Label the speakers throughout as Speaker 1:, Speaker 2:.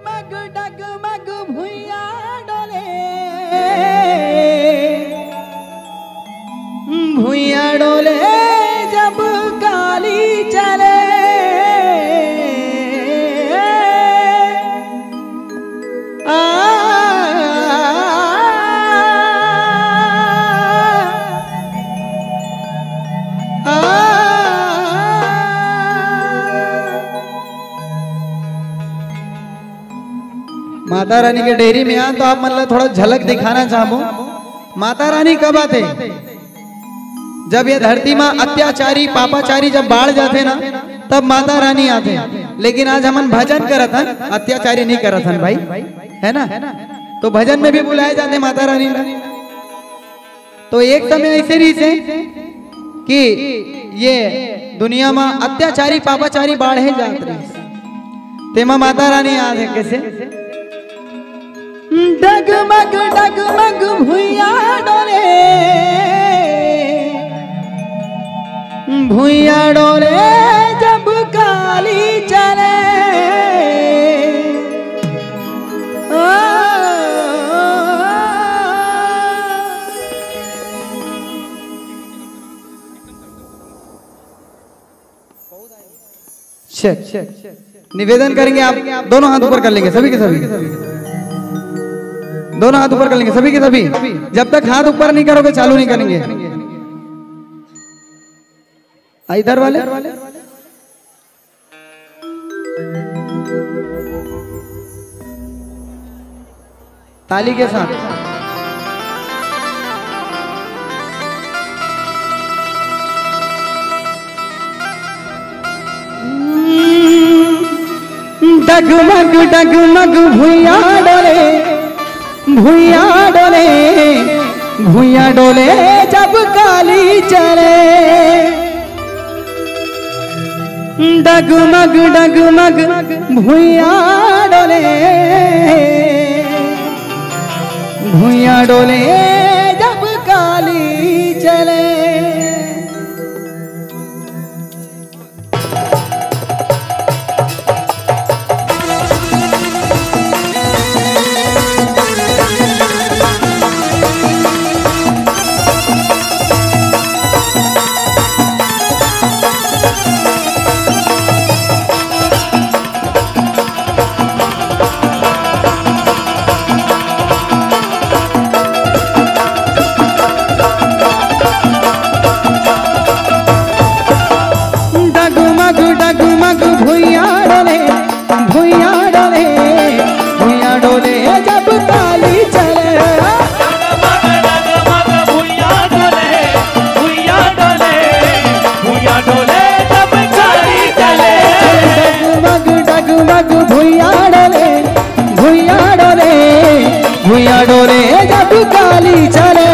Speaker 1: डगमग डगमग भुइया डोले, भुइया डोले जब काली चले। माता रानी के डेयरी में तो आप मतलब थोड़ा झलक दिखाना चाहो। माता रानी कब आते? जब ये धरती माँ अत्याचारी पापाचारी जब बाढ़ जाते ना तब माता रानी आते। लेकिन आज हम भजन करत हन, अत्याचारी नहीं करत हन भाई, है ना? तो भजन में भी बुलाए जाते माता रानी। तो एक समय ऐसे रही से कि ये दुनिया में अत्याचारी पापाचारी बाढ़े जाते रही, तेमा माता रानी आते कैसे? डगमग डगमग भुइया डोले, भुइया डोले जब काली चले। निवेदन करेंगे, आप दोनों हाथ ऊपर कर लेंगे, सभी के सभी दोनों हाथ ऊपर कर लेंगे, सभी के सभी। जब तक हाथ ऊपर नहीं करोगे चालू नहीं करेंगे। इधर वाले ताली के साथ। डगमग डगमग भुइया डोले, भुइया डोले, भुइया डोले जब काली चले। डगमग डगमग भुइया डोले, भुइया डोले जब काली चले। भुइया डोले जब काली चले,
Speaker 2: डगमग डगमग भुइया डोले, भुइया डोले, भुइया डोले जब काली चले।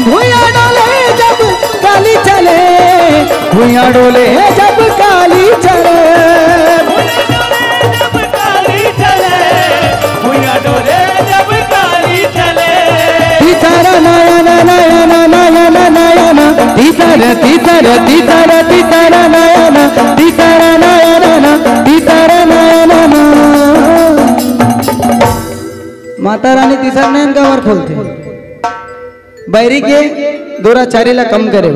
Speaker 1: भुइया डोले जब काली चले, भुइया डोले जब काली चले।
Speaker 2: भुइया डोले जब काली चले।
Speaker 1: तीसरा नयना नयना नयना नयना, तीसरा तीसरा तीसरा तीसरा नयना, तीसरा नयना तीसरा नयना। माता रानी तीसरा नयन का वर खोलते, बैरी के दुराचारी ला कम करे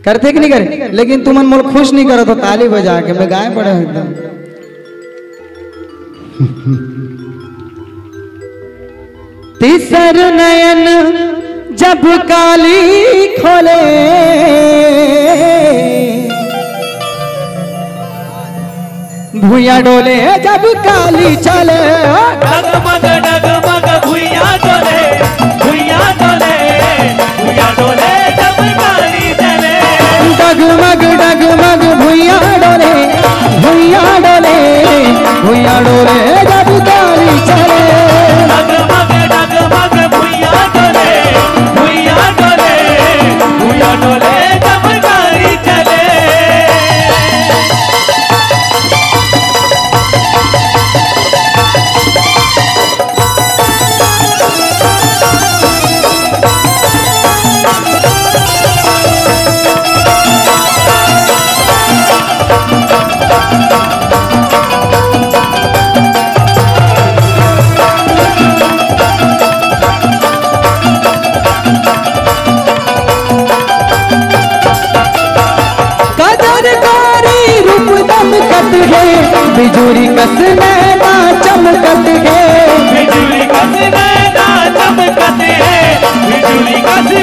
Speaker 1: करते कि नहीं करे। लेकिन तुम मोल खुश नहीं करो तो ताली बजा के मैं गाय पड़े एकदम। तीसर नयन जब काली खोले, भुइया डोले जब काली चले।
Speaker 2: डगमग डगमग भुइया डोले, भुइया डोले, भुइया डोले जब काली चले।
Speaker 1: डगमग डगमग भुइया डोले, भुइया डोले, भुइया डोले जब काली चले।
Speaker 2: डगमग डगमग भुइया डोले, भुइया डोले, भुइया डोले जब काली चले।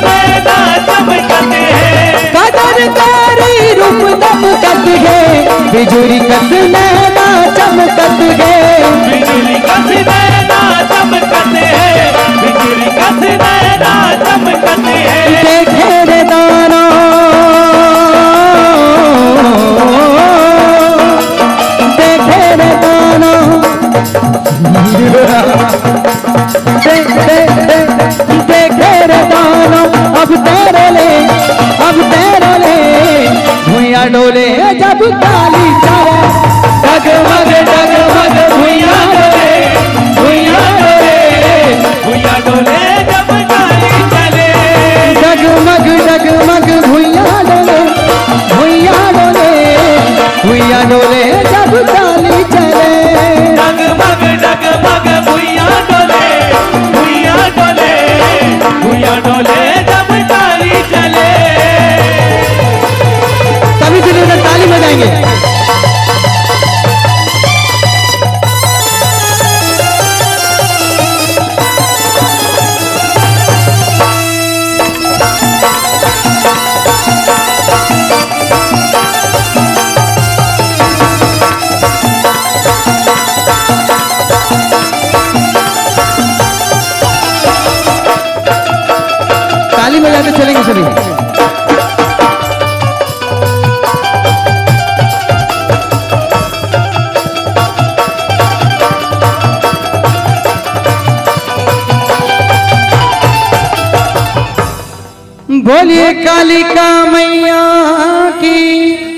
Speaker 2: नैना चमकत है,
Speaker 1: कदर तारी रूप दमकत है, बिजुरी कस नैना चमकत है,
Speaker 2: बिजली कस नैना चमकत है, बिजली कस नैना चमकत है।
Speaker 1: देखे रे दाना देखे रे दाना देखे रे दाना अब तेरे ले भुइया डोले जब काली चारा डगमग डगमग भुइया डोले
Speaker 2: भुइया डोले, भुइया डोले जब गाड़ी चले,
Speaker 1: डगमग डगमग भुइया डोले भुइया डोले जब काली चले।
Speaker 2: डगमग डगमग भुइया डोले, भुइया डोले, भुइया डोले जब गाड़ी चले।
Speaker 1: सभी दिनों में ताली बजाएंगे। ताली बजाते चलेंगे सभी। बोलिए कालिका मैया की।